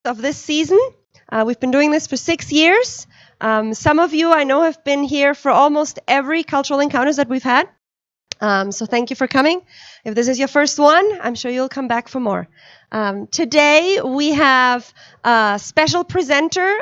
of this season. We've been doing this for 6 years. Some of you I know have been here for almost every cultural encounters that we've had. So thank you for coming. If this is your first one, I'm sure you'll come back for more. Today we have a special presenter.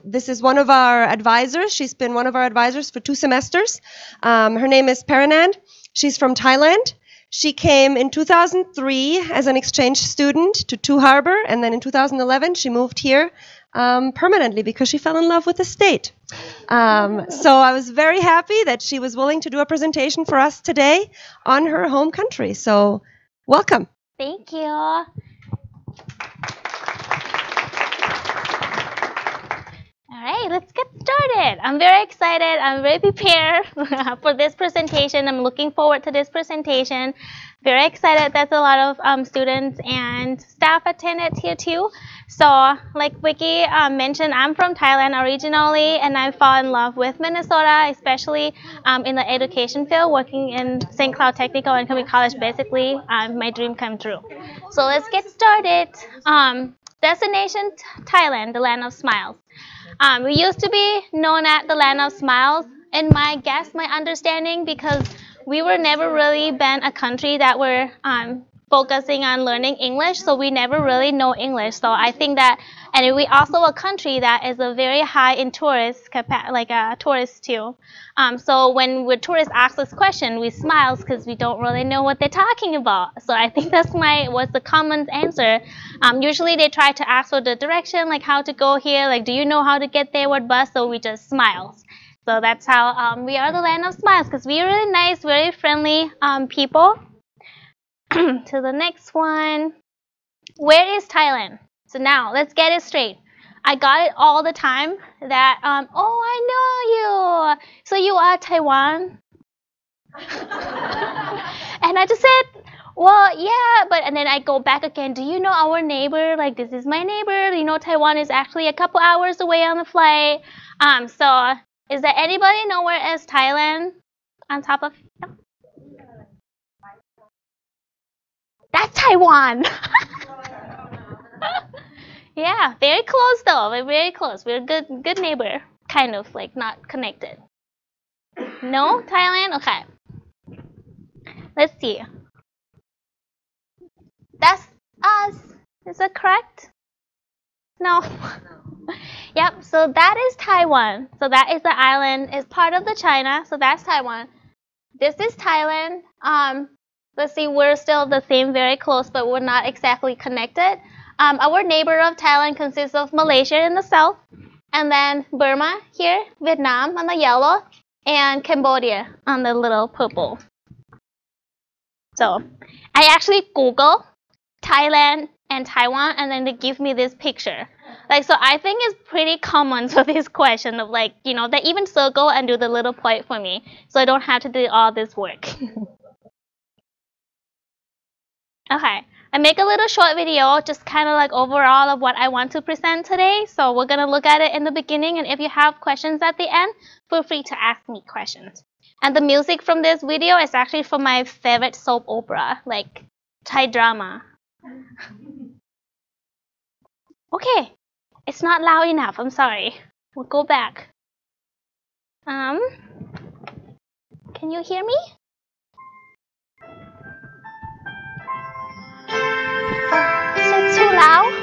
This is one of our advisors. She's been one of our advisors for 2 semesters. Her name is Paranant. She's from Thailand. She came in 2003 as an exchange student to Two Harbor, and then in 2011 she moved here permanently because she fell in love with the state. So I was very happy that she was willing to do a presentation for us today on her home country. So welcome. Thank you. All right, let's get started. I'm very excited. I'm very prepared for this presentation. I'm looking forward to this presentation. Very excited that a lot of students and staff attended here too. So like Vicky mentioned, I'm from Thailand originally, and I fell in love with Minnesota, especially in the education field, working in St. Cloud Technical and Community College. Basically, my dream come true. So let's get started. Destination Thailand, the land of smiles. We used to be known as the land of smiles, and my understanding, because we were never really been a country that were focusing on learning English, so we never really know English. So I think that, and we also a country that is a very high in tourists, tourists too. So when tourists ask us questions, we smile because we don't really know what they're talking about. So I think that's was the common answer. Usually they try to ask for the direction, like how to go here, like do you know how to get there, what bus? So we just smile. So that's how we are the land of smiles, because we are really nice, very friendly people. To the next one. Where is Thailand? So now let's get it straight. I got it all the time that oh, I know you. So you are Taiwan? And I just said, well, yeah, and then I go back again. Do you know our neighbor? Like, this is my neighbor. You know, Taiwan is actually a couple hours away on the flight. So is there anybody know where is Thailand on top of? Yeah. That's Taiwan. Yeah, very close though. We're very close. We're a good neighbor. Kind of like not connected. No, Thailand? Okay. Let's see. That's us. Is that correct? No. Yep, so that is Taiwan. So that is the island. It's part of the China. So that's Taiwan. This is Thailand. Let's see, we're still the same, very close, but we're not exactly connected. Our neighbor of Thailand consists of Malaysia in the south, and then Burma here, Vietnam on the yellow, and Cambodia on the little purple. So I actually Google Thailand and Taiwan, and then they give me this picture. Like, so I think it's pretty common for this question of like, you know, they even circle and do the little point for me, so I don't have to do all this work. Okay, I make a little short video, just kind of like overall of what I want to present today. So we're going to look at it in the beginning, and if you have questions at the end, feel free to ask me questions. And the music from this video is actually from my favorite soap opera, like Thai drama. Okay, it's not loud enough, I'm sorry. We'll go back. Can you hear me? Is it too loud?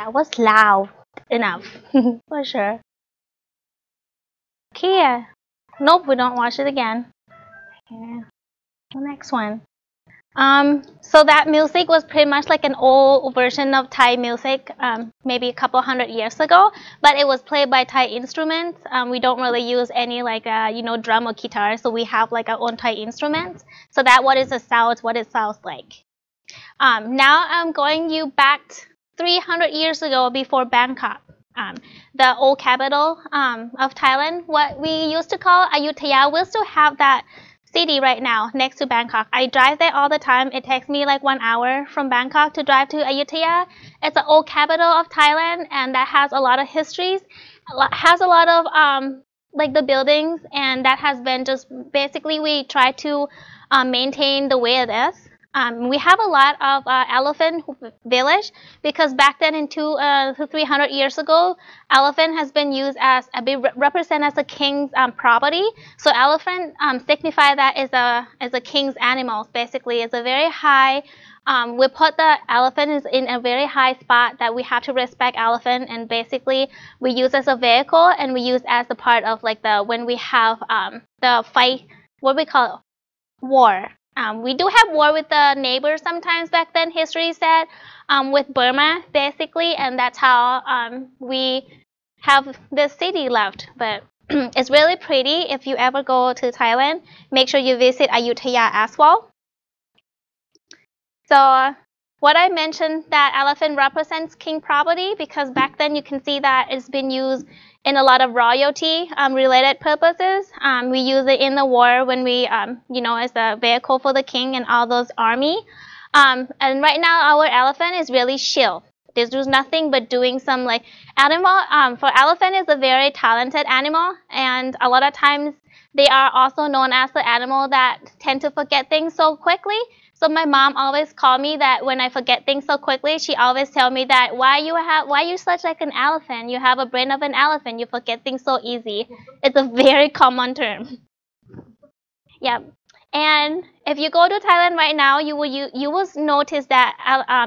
That was loud enough for sure. Kia. Nope, we don't watch it again. Okay. The next one. So that music was pretty much like an old version of Thai music, maybe a couple hundred years ago, but it was played by Thai instruments. We don't really use any like, drum or guitar, so we have like our own Thai instruments. So that what is the sound, what it sounds like. Now I'm going you back 300 years ago before Bangkok, the old capital of Thailand, what we used to call Ayutthaya. We'll still have that city right now next to Bangkok. I drive there all the time. It takes me like 1 hour from Bangkok to drive to Ayutthaya. It's the old capital of Thailand, and that has a lot of histories, has a lot of like the buildings, and that has been just basically we try to maintain the way it is. We have a lot of elephant village because back then in 200 to 300 years ago, elephant has been used as represent as a king's property. So elephant signify that is a king's animals. Basically, it's a very high. We put the elephant in a very high spot that we have to respect elephant, and basically we use as a vehicle, and we use as a part of like the when we have the fight, what we call it, war. We do have war with the neighbors sometimes back then, history said, with Burma, basically, and that's how we have this city left. But it's really pretty. If you ever go to Thailand, make sure you visit Ayutthaya as well. So what I mentioned, that elephant represents king property, because back then you can see that it's been used in a lot of royalty related purposes. We use it in the war when we, as a vehicle for the king and all those army. And right now our elephant is really chill. There's just nothing but doing some like animal. For elephant is a very talented animal, and a lot of times they are also known as the animal that tend to forget things so quickly. So my mom always called me that when I forget things so quickly, she always tell me that why you such like an elephant? You have a brain of an elephant. You forget things so easy. It's a very common term. Yeah. And if you go to Thailand right now, you will notice that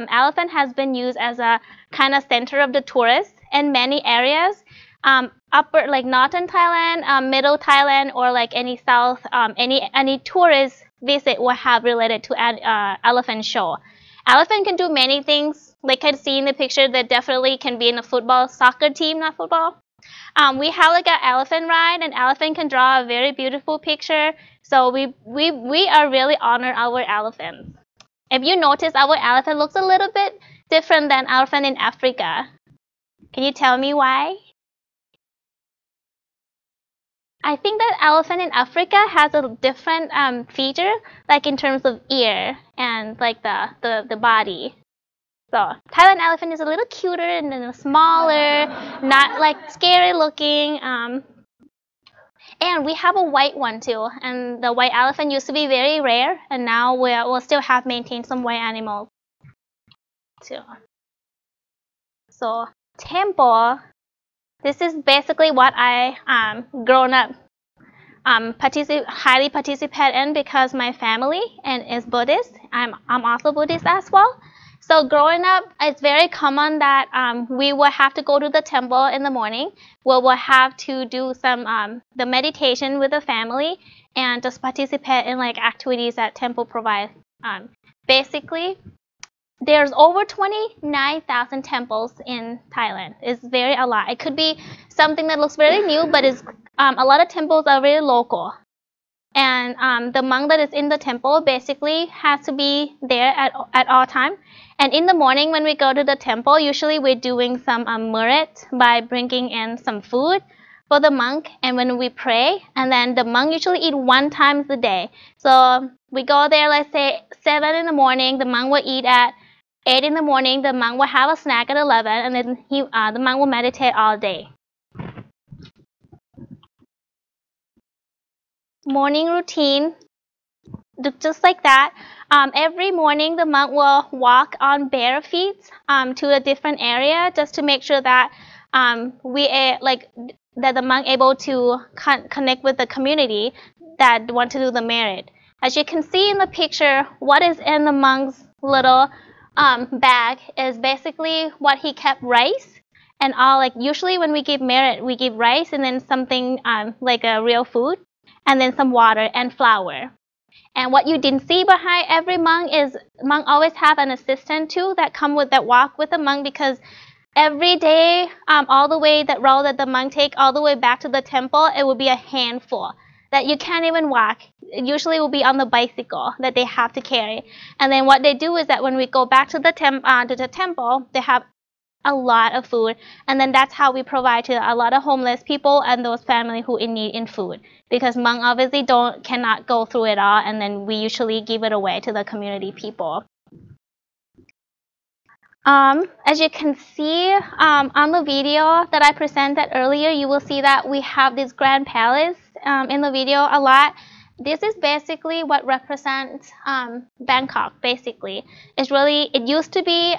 elephant has been used as a kind of center of the tourists in many areas. Upper like northern Thailand, middle Thailand, or like any south, any tourists visit will have related to elephant show. Elephant can do many things. Like I see in the picture, that definitely can be in a football, soccer team, not football. We have like an elephant ride, and elephant can draw a very beautiful picture. So we are really honor our elephants. If you notice, our elephant looks a little bit different than elephant in Africa. Can you tell me why? I think that elephant in Africa has a different feature, like in terms of ear and like the body. So Thailand elephant is a little cuter and then smaller, not like scary looking. And we have a white one too. And the white elephant used to be very rare, and now we'll still have maintained some white animals too. So temple. This is basically what I grown up highly participate in, because my family and is Buddhist. I'm also Buddhist as well. So growing up, it's very common that we will have to go to the temple in the morning. We will have to do some the meditation with the family and just participate in like activities that temple provides. Basically, there's over 29,000 temples in Thailand. It's very a lot. It could be something that looks very new, but it's a lot of temples are very local. And the monk that is in the temple basically has to be there at all time. And in the morning when we go to the temple, usually we're doing some merit by bringing in some food for the monk, and when we pray, and then the monk usually eat 1 time a day. So we go there, let's say 7 in the morning, the monk will eat at 8 in the morning, the monk will have a snack at 11, and then the monk will meditate all day. Morning routine, just like that. Every morning the monk will walk on bare feet to a different area, just to make sure that that the monk able to connect with the community that want to do the merit. As you can see in the picture, what is in the monk's little bag is basically what he kept rice and all, like usually when we give merit, we give rice and then something like a real food and then some water and flour. And what you didn't see behind every monk is monk always have an assistant too that come with that walk with the monk, because every day all the way that road that the monk take all the way back to the temple, it will be a handful that you can't even walk. It usually will be on the bicycle that they have to carry. And then what they do is that when we go back to the temple, they have a lot of food, and then that's how we provide to a lot of homeless people and those families who in need in food, because monk obviously cannot go through it all, and then we usually give it away to the community people. As you can see on the video that I presented earlier, you will see that we have this grand palace in the video a lot. This is basically what represents Bangkok. Basically, it used to be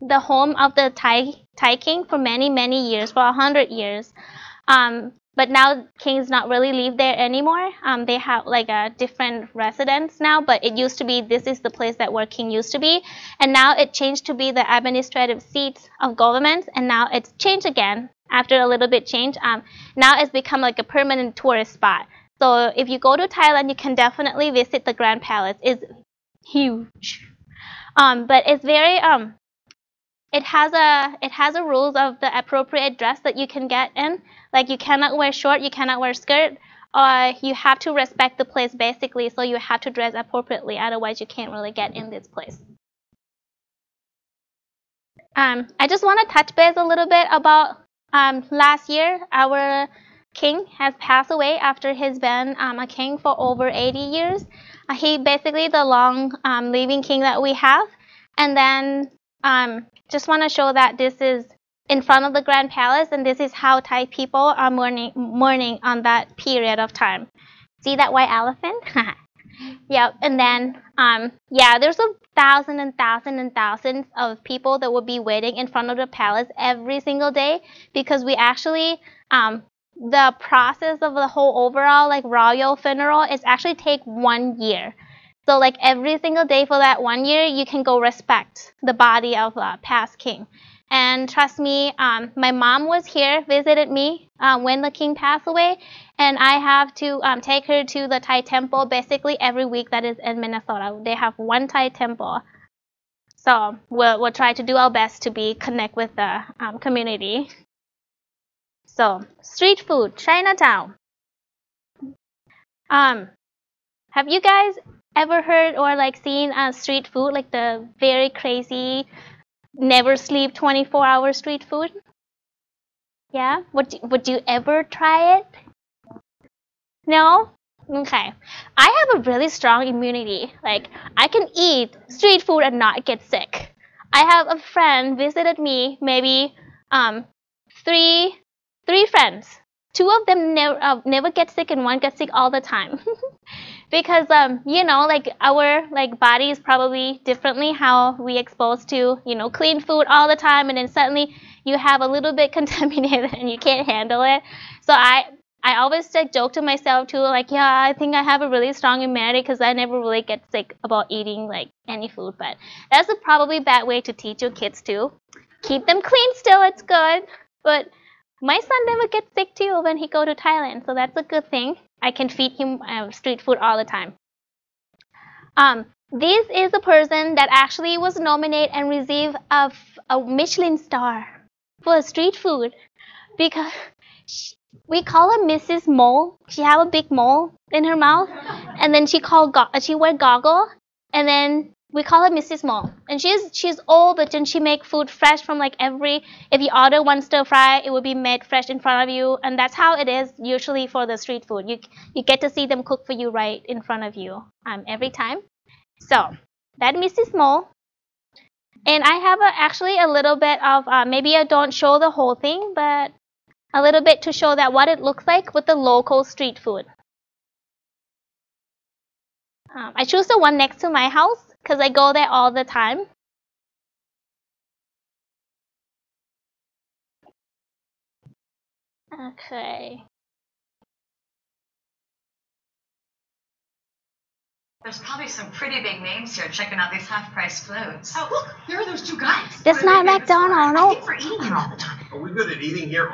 the home of the Thai king for many years, for 100 years. But now kings not really live there anymore. They have like a different residence now, but it used to be, this is the place that where king used to be, and now it changed to be the administrative seat of government, and now it's changed again after a little bit change. Now it's become like a permanent tourist spot. So if you go to Thailand, you can definitely visit the Grand Palace. It's huge, but it's very it has a rules of the appropriate dress that you can get in. Like you cannot wear short, you cannot wear skirt, or you have to respect the place basically. So you have to dress appropriately, otherwise you can't really get in this place. I just want to touch base a little bit about last year. Our king has passed away after he's been a king for over 80 years. He basically the long living king that we have, and then just want to show that this is in front of the Grand Palace, and this is how Thai people are mourning on that period of time. See that white elephant? Yep. And then yeah, there's thousands and thousands of people that will be waiting in front of the palace every single day, because we actually the process of the whole overall like royal funeral is actually take 1 year. So like every single day for that 1 year, you can go respect the body of a past king. And trust me, my mom was here, visited me when the king passed away, and I have to take her to the Thai temple basically every week that is in Minnesota. They have one Thai temple. So we'll try to do our best to connect with the community. So street food, Chinatown. Have you guys ever heard or like seen street food, like the very crazy, never sleep 24-hour street food? Yeah? Would you ever try it? No? Okay. I have a really strong immunity. Like I can eat street food and not get sick. I have a friend visited me, maybe three friends. Two of them never get sick, and one gets sick all the time. Because you know, like our like body is probably differently how we exposed to, you know, clean food all the time, and then suddenly you have a little bit contaminated and you can't handle it. So I always like joke to myself too, like, yeah, I think I have a really strong immunity because I never really get sick about eating like any food. But that's a probably bad way to teach your kids too. Keep them clean still, it's good. But my son never gets sick too when he go to Thailand, so that's a good thing. I can feed him street food all the time. This is a person that actually was nominated and received a Michelin star for street food, because we call her Mrs. Mole. She have a big mole in her mouth, and then she wear goggle, and then we call her Mrs. Mole. And she's old, but then she make food fresh from like if you order one stir fry, it will be made fresh in front of you, and that's how it is usually for the street food. You get to see them cook for you right in front of you every time. So that Mrs. Mole. And I have actually a little bit of maybe I don't show the whole thing, but a little bit to show that what it looks like with the local street food. I choose the one next to my house because I go there all the time. Okay. There's probably some pretty big names here checking out these half-price floats. Oh, look, there are those two guys. That's not McDonald's. I think we're eating here all the time. Are we good at eating here?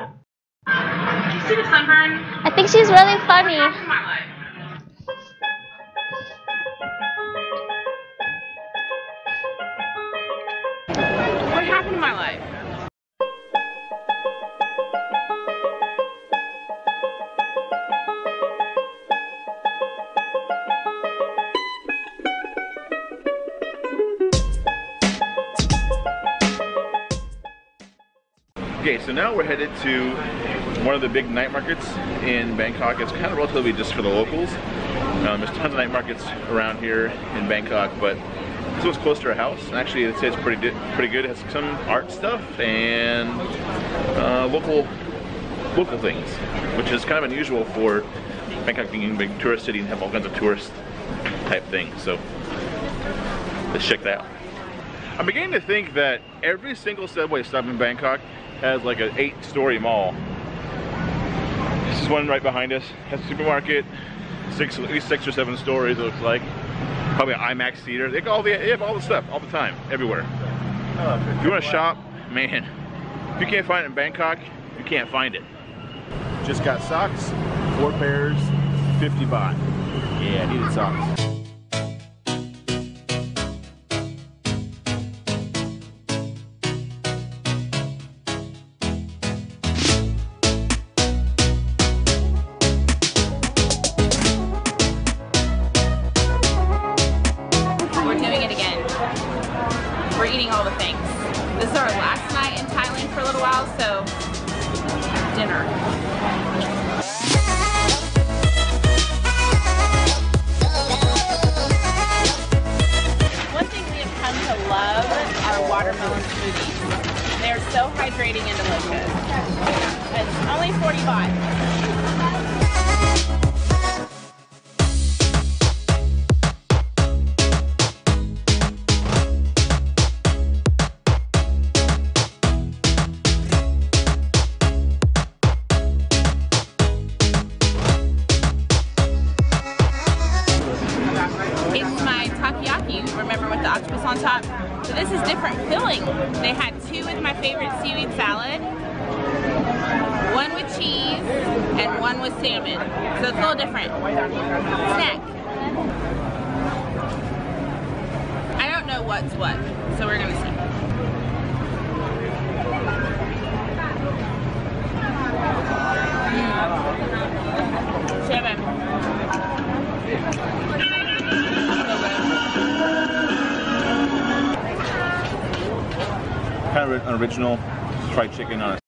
You see the sunburn? I think she's really funny. What happened to my life? What happened to my life? Okay, so now we're headed to one of the big night markets in Bangkok. It's kind of relatively just for the locals. There's tons of night markets around here in Bangkok, but this one's close to our house. And actually, I'd say it's pretty good. It has some art stuff and local things, which is kind of unusual for Bangkok being a big tourist city and have all kinds of tourist type things. So let's check that out. I'm beginning to think that every single subway stop in Bangkok has like an 8-story mall. This is one right behind us. Has a supermarket, at least 6 or 7 stories it looks like. Probably an IMAX theater. They have all the stuff, all the time, everywhere. If you want to shop, man, if you can't find it in Bangkok, you can't find it. Just got socks, 4 pairs, 50 baht. Yeah, I needed socks. We're eating all the things. This is our last night in Thailand for a little while, so dinner. One thing we have come to love are watermelon smoothies. They're so hydrating and delicious. It's only 40 baht. Remember, with the octopus on top. So this is different filling. They had 2 with my favorite seaweed salad, 1 with cheese, and 1 with salmon. So it's a little different. Snack. I don't know what's what, so we're gonna see. Salmon. Kind of an original fried chicken on it.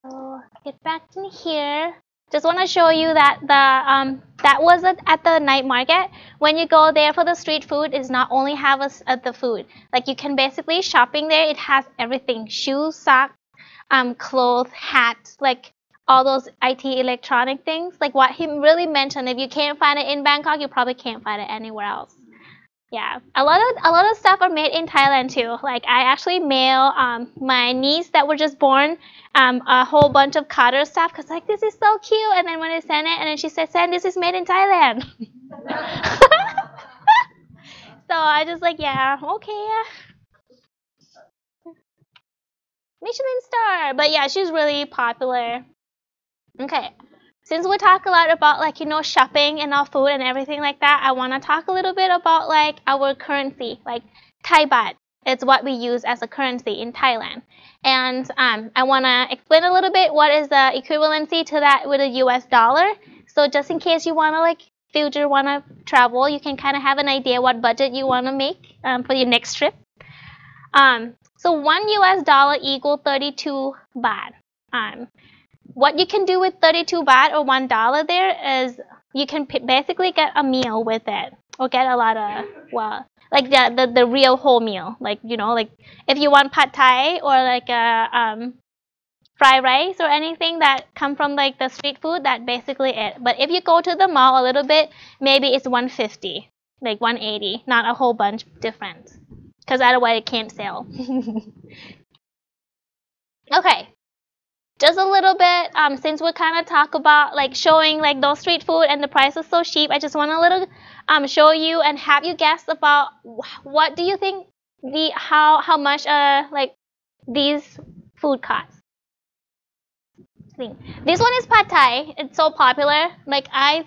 So get back in here. Just want to show you that that was at the night market. When you go there for the street food, it's not only have the food. Like you can basically shopping there. It has everything: shoes, socks, clothes, hats, like all those IT electronic things. Like what he really mentioned. If you can't find it in Bangkok, you probably can't find it anywhere else. Yeah, a lot of stuff are made in Thailand too. Like I actually mail my niece that were just born a whole bunch of Carter stuff because like this is so cute. And then when I sent it, and then she said, "Sen, this is made in Thailand." So I just like, yeah, okay. Michelin star, but yeah, she's really popular. Okay. Since we talk a lot about like, you know, shopping and our food and everything like that, I want to talk a little bit about like our currency, like Thai baht. It's what we use as a currency in Thailand. And I want to explain a little bit what is the equivalency to that with a US dollar. So just in case you want to like want to travel, you can kind of have an idea what budget you want to make for your next trip. So 1 US dollar equals 32 baht. What you can do with 32 baht or $1 there is you can basically get a meal with it, or get a lot of, well, like the real whole meal. Like, you know, like if you want pad thai or like a fried rice or anything that come from like the street food, that's basically it. But if you go to the mall a little bit, maybe it's 150, like 180, not a whole bunch different, because otherwise it can't sell. Okay. just a little bit, since we kind of talk about like showing like those street food and the price is so cheap, I just want a little show you and have you guess about what do you think how much like these food cost. This one is pad thai. It's so popular. Like I'm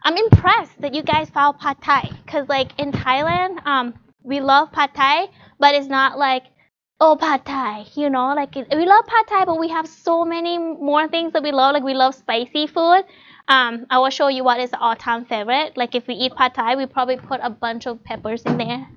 impressed that you guys found pad thai, because like in Thailand we love pad thai, but it's not like, oh, pad thai, you know, like we love pad thai, but we have so many more things that we love. Like we love spicy food. I will show you what is the all-time favorite. Like if we eat pad thai, we probably put a bunch of peppers in there.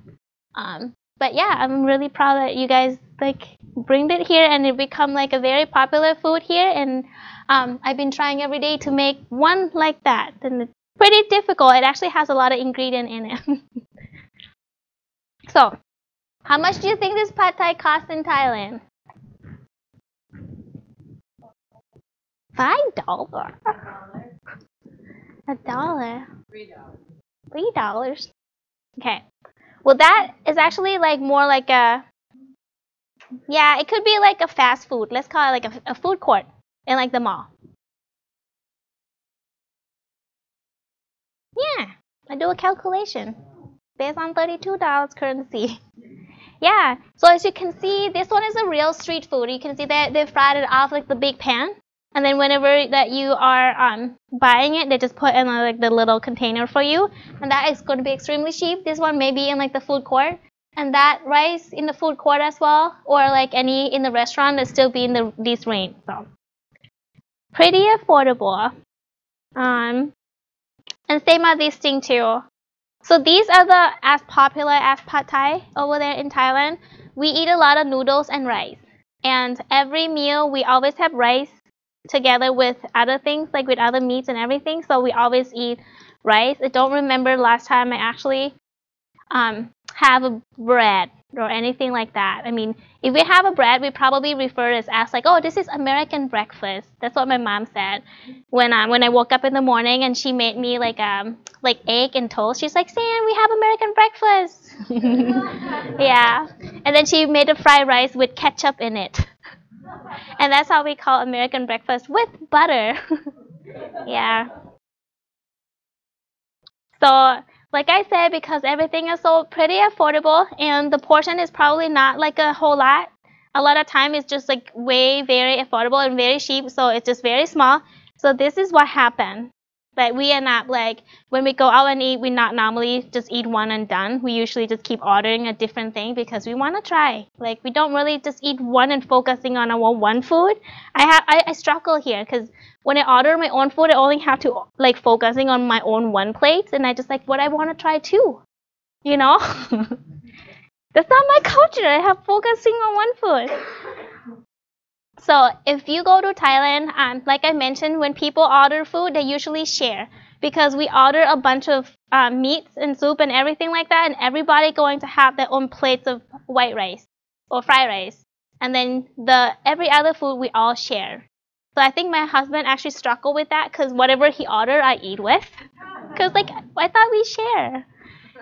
But yeah, I'm really proud that you guys like bring it here and it become like a very popular food here. And I've been trying every day to make one like that, and it's pretty difficult. It actually has a lot of ingredient in it. So, how much do you think this pad thai costs in Thailand? $5. $1. $3. Okay. Well, that is actually like more like a, yeah, it could be like a fast food. Let's call it like a food court in like the mall. Yeah, I do a calculation based on $32 currency. Yeah, so as you can see, this one is a real street food. You can see that they fried it off like the big pan, and then whenever that you are buying it, they just put in like the little container for you, and that is going to be extremely cheap. This one may be in like the food court, and that rice in the food court as well, or like any in the restaurant, that still be in this range. So pretty affordable. And same as this thing too. So these are the as popular as pad thai over there in Thailand. We eat a lot of noodles and rice, and every meal we always have rice together with other things, like with other meats and everything. So we always eat rice. I don't remember last time I actually have a bread or anything like that. I mean, if we have a bread, we probably refer it as like, oh, this is American breakfast. That's what my mom said when I woke up in the morning and she made me like egg and toast. She's like, Sam, we have American breakfast. Yeah, and then she made a fried rice with ketchup in it, and that's how we call American breakfast with butter. Yeah. So, like I said, because everything is so pretty affordable and the portion is probably not like a whole lot. A lot of time it's just like very affordable and very cheap, so it's just very small. So this is what happened. Like we end up like when we go out and eat, we not normally just eat one and done. We usually just keep ordering a different thing because we want to try. Like we don't really just eat one and focusing on our one food. I struggle here because when I order my own food, I only have to like focusing on my own one plate, and I just like what I want to try too. You know, that's not my culture. I have focusing on one food. So if you go to Thailand, like I mentioned, when people order food, they usually share because we order a bunch of meats and soup and everything like that, and everybody going to have their own plates of white rice or fried rice, and then every other food we all share. So I think my husband actually struggled with that because whatever he ordered, I eat with, because like I thought we share.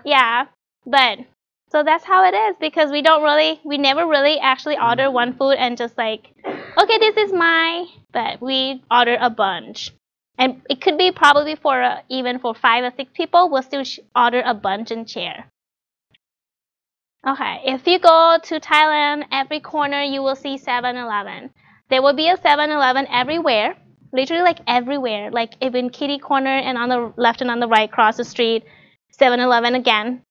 Yeah, but so that's how it is because we never really actually order one food and just like, okay, this is but we order a bunch. And it could be probably for even for 5 or 6 people, we'll still order a bunch and share. Okay, if you go to Thailand, every corner you will see 7-Eleven. There will be a 7-Eleven everywhere, literally like everywhere. Like even kitty corner and on the left and on the right across the street, 7-Eleven again,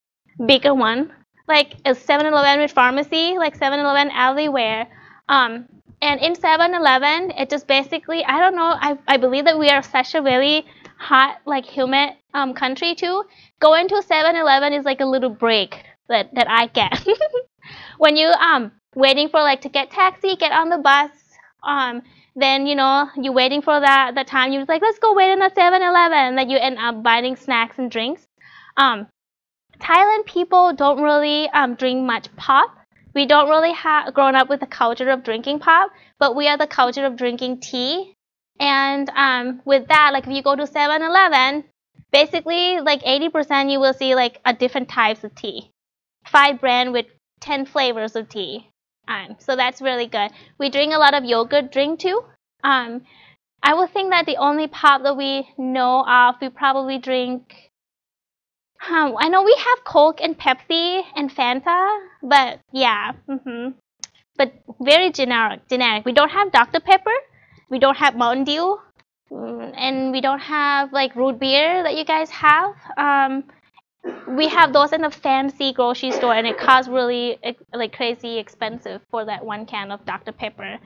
bigger one. Like a 7-Eleven with pharmacy, like 7-Eleven everywhere. And in 7-Eleven, it just basically, I don't know, I believe that we are such a very hot, like humid country too. Going to 7-Eleven is like a little break that I get. When you waiting for like to get taxi, get on the bus, then you know, you're waiting for the time, you're like, let's go wait in a 7-Eleven, that you end up buying snacks and drinks. Thailand people don't really drink much pop. We don't really have grown up with the culture of drinking pop, but we are the culture of drinking tea. And with that, like if you go to 7-Eleven, basically like 80% you will see like a different types of tea. 5 brands with 10 flavors of tea. So that's really good. We drink a lot of yogurt drink too. I would think that the only pop that we know of, we probably drink. I know we have Coke and Pepsi and Fanta, but yeah, but very generic. We don't have Dr. Pepper, we don't have Mountain Dew, and we don't have like root beer that you guys have. We have those in a fancy grocery store, and it costs really like crazy expensive for that one can of Dr. Pepper.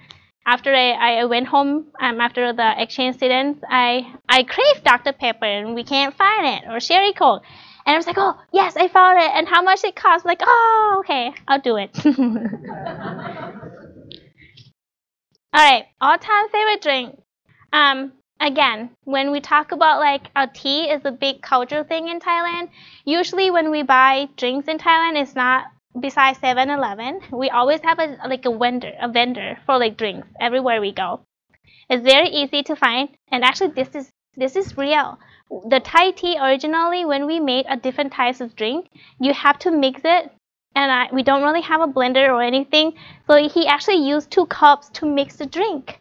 After I went home after the exchange students, I craved Dr. Pepper and we can't find it, or Sherry Coke. And I was like, oh, yes, I found it. And how much it costs? Like, oh, okay, I'll do it. All right, all-time favorite drink. Again, when we talk about like tea is a big cultural thing in Thailand. Usually when we buy drinks in Thailand, it's not besides 7-Eleven. We always have a vendor for like drinks everywhere we go. It's very easy to find, and actually this is real. The Thai tea originally, when we made a different types of drink, you have to mix it, and we don't really have a blender or anything, so he actually used 2 cups to mix the drink,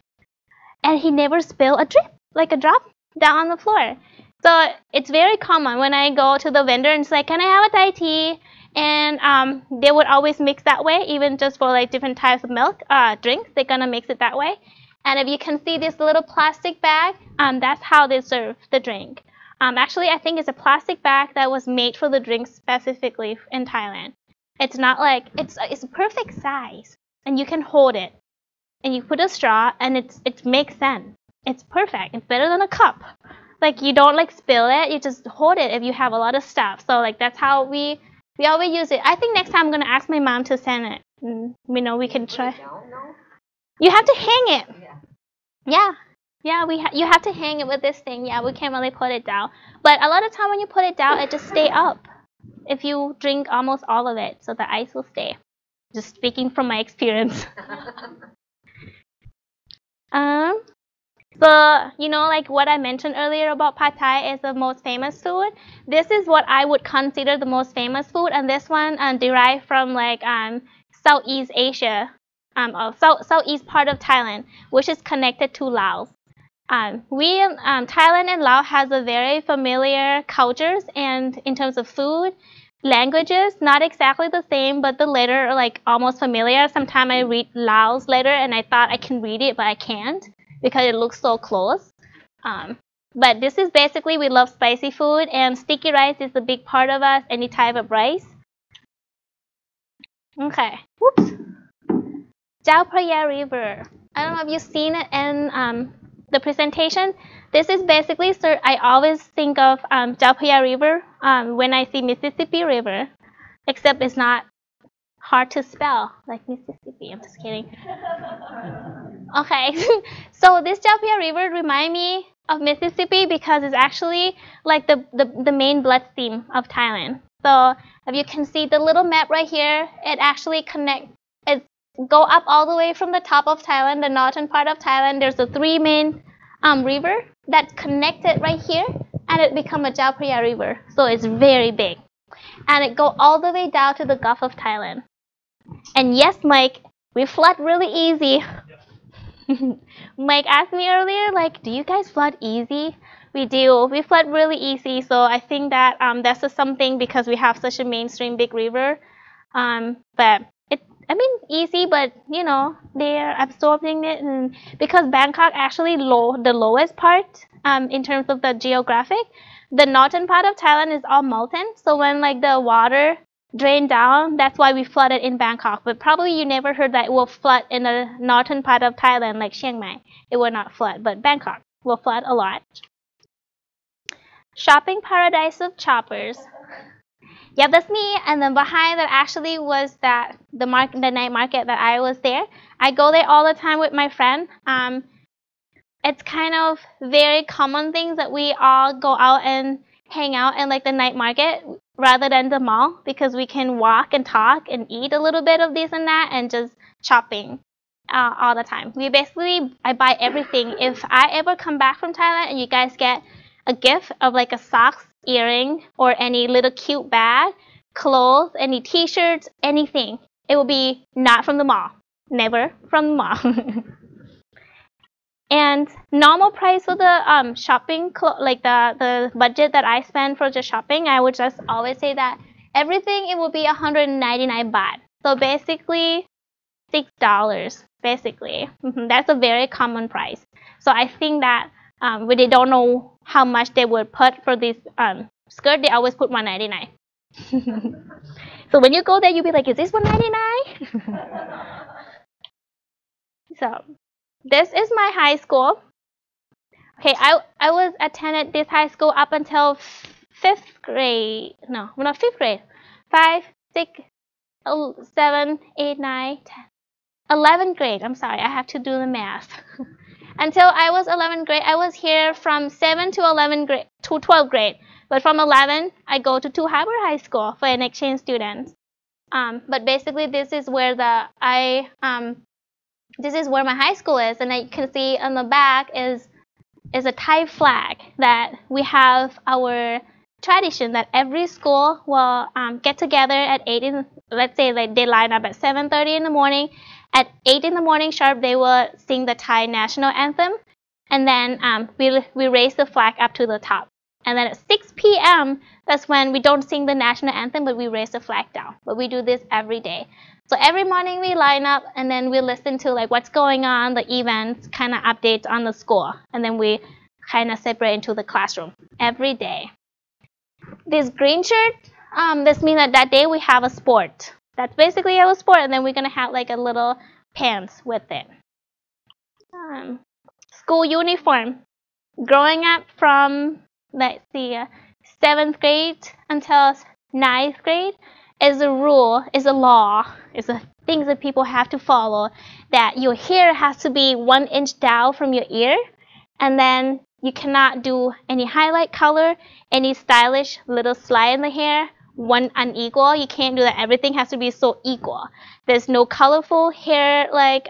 and he never spilled a drop down on the floor. So it's very common when I go to the vendor and say, can I have a Thai tea? And they would always mix that way, even just for like different types of milk drinks, they're gonna mix it that way. And if you can see this little plastic bag, that's how they serve the drink. Actually, I think it's a plastic bag that was made for the drink specifically in Thailand. It's not like, it's a perfect size, and you can hold it, and you put a straw, and it makes sense. It's perfect. It's better than a cup. Like, you don't like spill it, you just hold it if you have a lot of stuff. So like that's how we always use it. I think next time I'm gonna ask my mom to send it. We can try. You have to hang it. Yeah. You have to hang it with this thing. Yeah, we can't really put it down. But a lot of time when you put it down, it just stay up. If you drink almost all of it, so the ice will stay. Just speaking from my experience. So, like what I mentioned earlier about Pad Thai is the most famous food. This is what I would consider the most famous food, and this one derived from like Southeast Asia, southeast part of Thailand, which is connected to Laos. Thailand and Laos has a very familiar cultures, and in terms of food, languages, not exactly the same, but the letter are like almost familiar. Sometimes I read Laos letter and I thought I can read it, but I can't because it looks so close. But this is basically, we love spicy food, and sticky rice is a big part of us, any type of rice. Okay, whoops. Chao Phraya River. I don't know if you've seen it in the presentation. This is basically, I always think of Chao Phraya River when I see Mississippi River, except it's not hard to spell like Mississippi. I'm just kidding. Okay, so this Chao Phraya River reminds me of Mississippi because it's actually like the main bloodstream of Thailand. So if you can see the little map right here, it actually go up all the way from the top of Thailand, the northern part of Thailand. There's the 3 main river that connected right here, and it become a Chao Phraya River. So it's very big, and it go all the way down to the Gulf of Thailand. And yes, Mike, we flood really easy. Mike asked me earlier, like, do you guys flood easy? We do. We flood really easy. So I think that that's just something because we have such a mainstream big river. But easy, but they're absorbing it, and because Bangkok actually the lowest part in terms of the geographic, the northern part of Thailand is all mountain. So when like the water drain down, that's why we flooded in Bangkok. But probably you never heard that it will flood in the northern part of Thailand, like Chiang Mai. It will not flood, but Bangkok will flood a lot. Shopping paradise of choppers. Yeah, that's me. And then behind that actually was the night market that I was there. I go there all the time with my friend. It's kind of very common things that we all go out and hang out in like the night market rather than the mall, because we can walk and talk and eat a little bit of this and that and just shopping all the time. I buy everything. If I ever come back from Thailand and you guys get a gift of like a socks, earring, or any little cute bag, clothes, any t-shirts, anything, it will be not from the mall. never from mom. And normal price for the shopping, like the budget that I spend for just shopping, I would just always say that everything it will be 199 baht. So basically $6, basically. That's a very common price. So I think that when they don't know how much they would put for this skirt, they always put 199. So when you go there, you'll be like, is this 199? So this is my high school. Okay, I was attended this high school up until 5th grade. No, not 5th grade. 5, 6, 7, 8, 9, 10. 11th grade. I'm sorry, I have to do the math. Until I was 11th grade, I was here from 7 to 11th grade to 12th grade. But from 11, I go to Harbor High School for an exchange student. But basically, this is where this is where my high school is, and you can see on the back is a Thai flag that we have our tradition that every school will get together at 8 let's say like they line up at 7:30 in the morning. At 8 in the morning sharp, they will sing the Thai national anthem, and then we raise the flag up to the top. And then at 6 p.m., that's when we don't sing the national anthem, but we raise the flag down. But we do this every day. So every morning we line up, and then we listen to like what's going on, the events, kind of updates on the school, and then we kind of separate into the classroom every day. This green shirt, this means that day we have a sport. That's basically our sport, and then we're gonna have like a little pants with it. School uniform. Growing up from, let's see, 7th grade until 9th grade is a rule, is a law, is a thing that people have to follow, that your hair has to be 1 inch down from your ear, and then you cannot do any highlight color, any stylish little slide in the hair, one unequal. You can't do that. Everything has to be so equal. There's no colorful hair like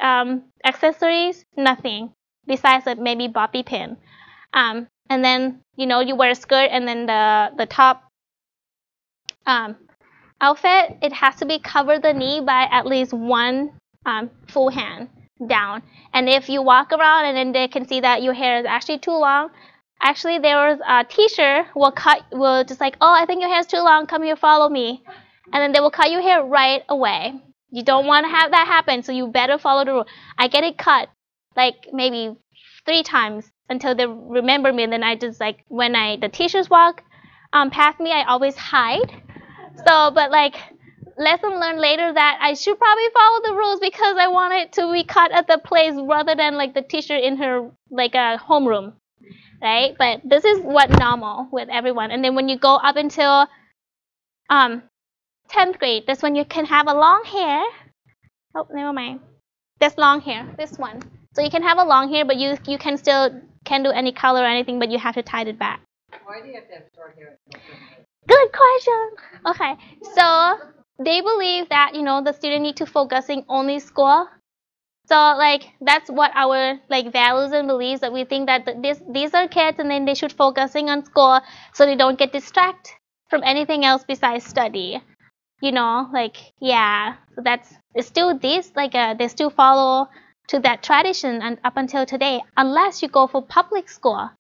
accessories, nothing besides like maybe bobby pin. And then you wear a skirt, and then the top outfit, it has to be covered the knee by at least one full hand down. And if you walk around and then they can see that your hair is actually too long, actually there was a teacher will just like, oh, I think your hair is too long, come here, follow me. And then they will cut your hair right away. You don't want to have that happen, so you better follow the rule. I get it cut like maybe 3 times until they remember me, and then I just like, when the teachers walk past me, I always hide. So, but like, lesson learned later that I should probably follow the rules because I want it to be cut at the place rather than like the teacher in her like a homeroom, right? But this is what normal with everyone. And then when you go up until 10th grade, that's when you can have a long hair. Oh, never mind. That's long hair, this one. So you can have a long hair, but you can still can't do any color or anything, but you have to tie it back. Why do you have to have short hair? Good question. Okay, so they believe that the student need to focusing only school. So like that's what our like values and beliefs, that we think that these are kids and then they should focusing on school so they don't get distracted from anything else besides study. Like yeah. So it's still this like they still follow to that tradition and up until today, unless you go for public school.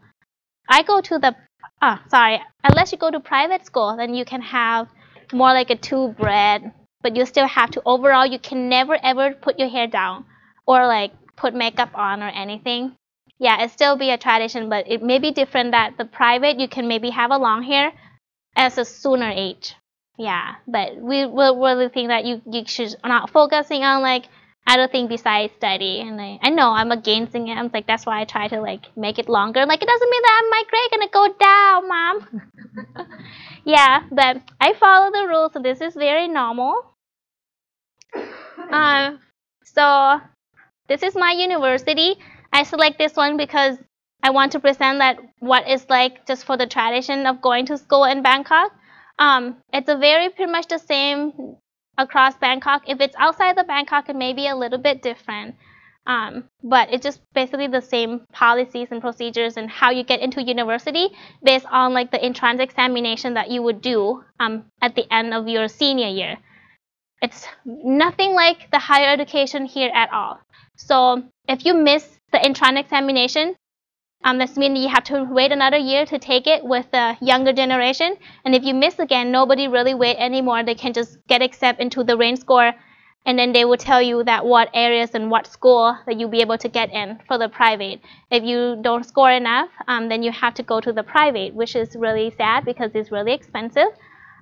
I go to the unless you go to private school, then you can have more like a 2 braid, but you still have to, overall you can never ever put your hair down or like put makeup on or anything. Yeah, it still be a tradition, but it may be different that the private you can maybe have a long hair as a sooner age. Yeah, but we will really think that you should not focusing on like other thing besides study. And I know I'm against it. I'm like, that's why I try to like make it longer. Like, it doesn't mean that my grade gonna go down, mom. Yeah, but I follow the rules, so this is very normal. So this is my university. I select this one because I want to present that what is like just for the tradition of going to school in Bangkok. It's a very pretty much the same across Bangkok. If it's outside the Bangkok, it may be a little bit different. But it's just basically the same policies and procedures and how you get into university based on like the entrance examination that you would do at the end of your senior year. It's nothing like the higher education here at all. So if you miss the entrance examination, this means you have to wait another year to take it with the younger generation. And if you miss again, nobody really wait anymore. They can just get accepted into the range score, and then they will tell you that what areas and what school that you'll be able to get in for the private. If you don't score enough, then you have to go to the private, which is really sad because it's really expensive.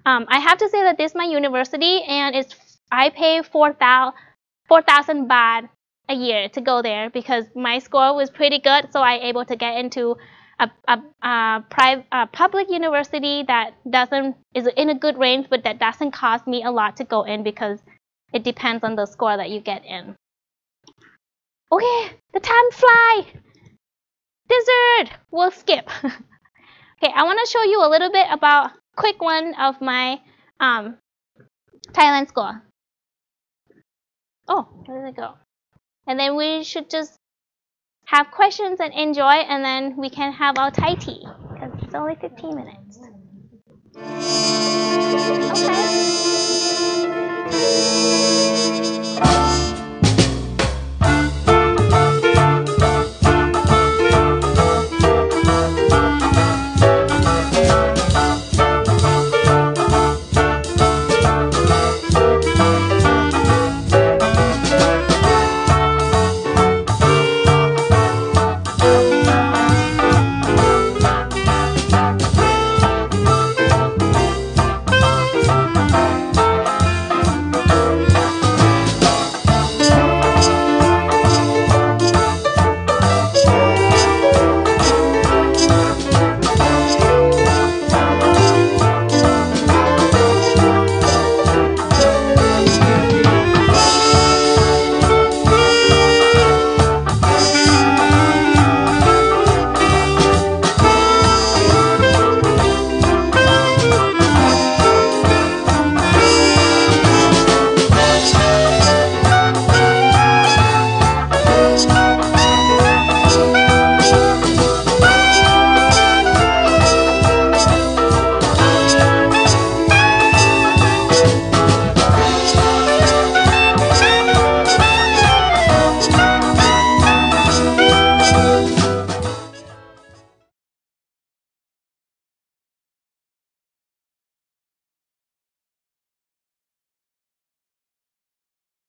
I have to say that this is my university, and I pay 4,000 baht a year to go there because my score was pretty good, so I able to get into a public university that is in a good range, but that doesn't cost me a lot to go in because it depends on the score that you get in. Okay, the time fly. Dessert. We'll skip. Okay, I want to show you a little bit about quick one of my Thailand score. Oh, where did it go? And then we should just have questions and enjoy, and then we can have our Thai tea because it's only 15 minutes.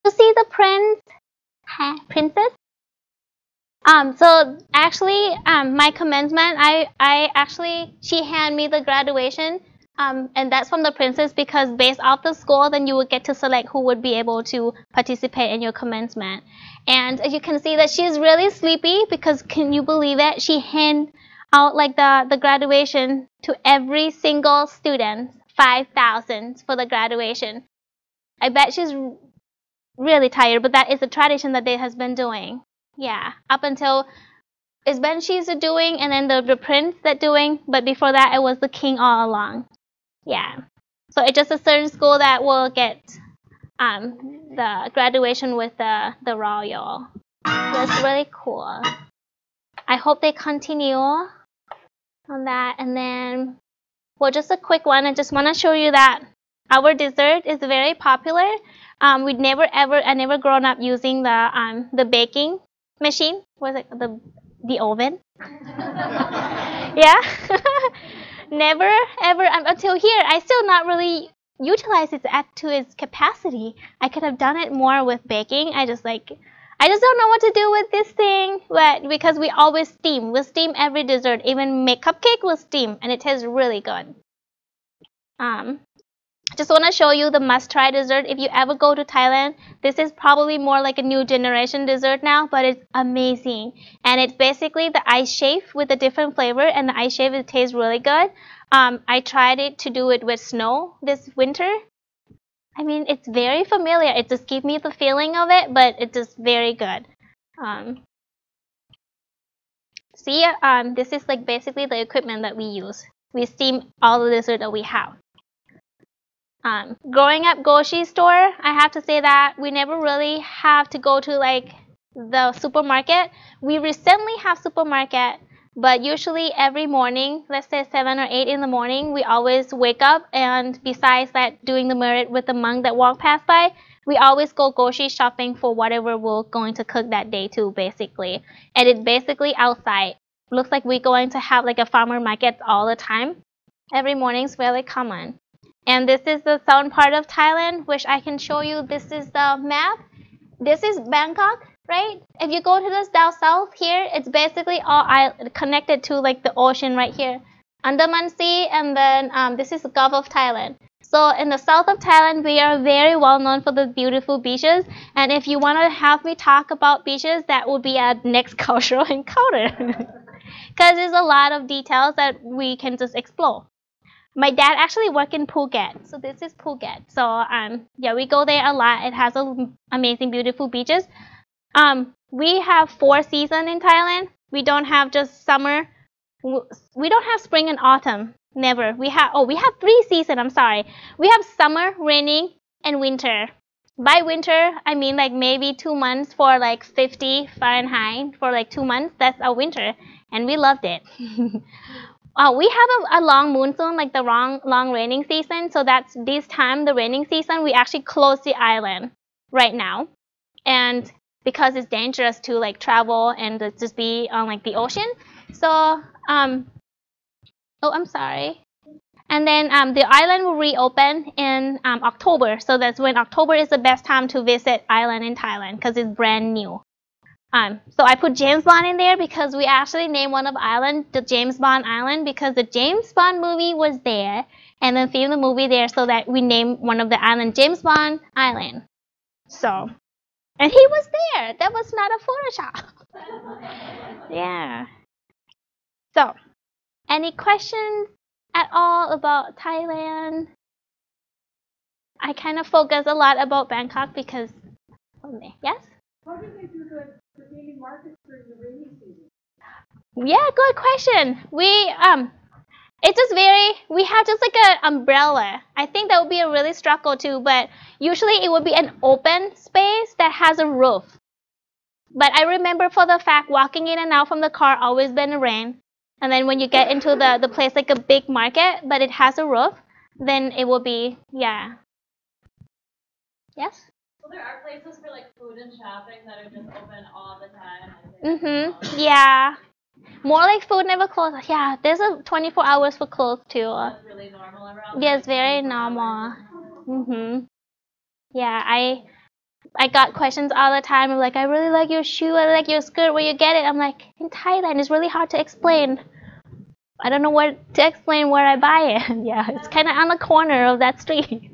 You see the princess? So actually, my commencement, she handed me the graduation, and that's from the princess because based off the score, then you would get to select who would be able to participate in your commencement. And you can see that she's really sleepy because can you believe it? She handed out like the graduation to every single student, 5,000 for the graduation. I bet she's really tired, but that is a tradition that they has been doing. Yeah, up until it's been she's doing, and then the prince that doing, but before that it was the king all along. Yeah, so it's just a certain school that will get the graduation with the royal. That's really cool. I hope they continue on that. And then, well, just a quick one. I just want to show you that our dessert is very popular. I never grown up using the baking machine. Was it the oven? Yeah. Never ever until here. I still not really utilize it to its capacity. I could have done it more with baking. I just don't know what to do with this thing, but because we always steam. We steam every dessert. Even make cupcake will steam, and it tastes really good. Just want to show you the must-try dessert. If you ever go to Thailand, this is probably more like a new generation dessert now, but it's amazing. And it's basically the ice shave with a different flavor, and the ice shave, it tastes really good. I tried it to do it with snow this winter. I mean, it's very familiar. It just gives me the feeling of it, but it's just very good. This is like basically the equipment that we use. We steam all the dessert that we have. Growing up grocery store, I have to say that we never really have to go to like the supermarket. We recently have supermarket But usually every morning, let's say 7 or 8 in the morning, we always wake up, and besides that, doing the merit with the monk that walk past by, we always go grocery shopping for whatever we're going to cook that day too, basically. And it's basically outside. Looks like we're going to have like a farmer market all the time. Every morning is very common. And this is the southern part of Thailand, which I can show you. This is the map. This is Bangkok, right? If you go to this down south here, it's basically all connected to like the ocean right here. Andaman Sea, and then this is the Gulf of Thailand. So in the south of Thailand, we are very well known for the beautiful beaches. And if you want to have me talk about beaches, that would be our next cultural encounter. Because there's a lot of details that we can just explore. My dad actually worked in Phuket, so this is Phuket. So yeah, we go there a lot. It has amazing, beautiful beaches. We have 4 seasons in Thailand. We don't have just summer. We don't have spring and autumn. Never. We have 3 seasons. I'm sorry. We have summer, raining, and winter. By winter, I mean like maybe 2 months for like 50 Fahrenheit for like 2 months. That's our winter, and we loved it. We have a long monsoon, like the long raining season. So that's this time, the raining season, we actually close the island right now, and because it's dangerous to like travel and just be on like the ocean. So oh, I'm sorry. And then the island will reopen in October. So that's when October is the best time to visit island in Thailand because it's brand new. So I put James Bond in there because we actually named one of the island the James Bond Island because the James Bond movie was there, and then filmed the movie there, so that we named one of the island James Bond Island. So, and he was there. That was not a Photoshop. Yeah. So, any questions at all about Thailand? I kind of focus a lot about Bangkok because, yes? How do they do the daily markets during the rainy season? Yeah, good question. It's just we have just like an umbrella. I think that would be a really struggle too, but usually it would be an open space that has a roof. But I remember for the fact walking in and out from the car always been a rain. And then when you get into the place like a big market, but it has a roof, then it will be, yeah. Yes? So there are places for like food and shopping that are just open all the time. Yeah. More like food never closes. Yeah, there's a 24 hours for clothes too. That's really normal around. Yeah, it's very normal. Yeah, I got questions all the time. I'm like, I really like your shoe. I like your skirt. Where you get it? I'm like, in Thailand. It's really hard to explain. I don't know what to explain where I buy it. Yeah, it's kind of on the corner of that street.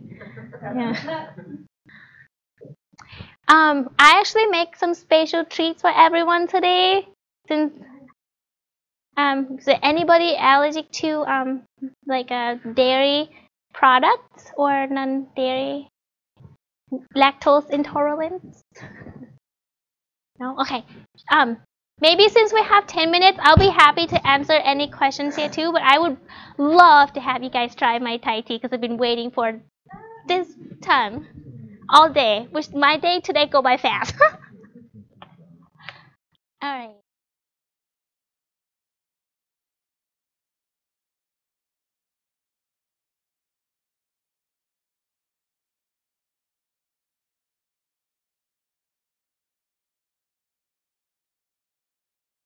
Yeah. I actually make some special treats for everyone today. Since is there anybody allergic to like dairy products or non-dairy lactose intolerance? No? Okay. Maybe since we have 10 minutes, I'll be happy to answer any questions here too, but I would love to have you guys try my Thai tea because I've been waiting for this time all day, which my day today go by fast. All right.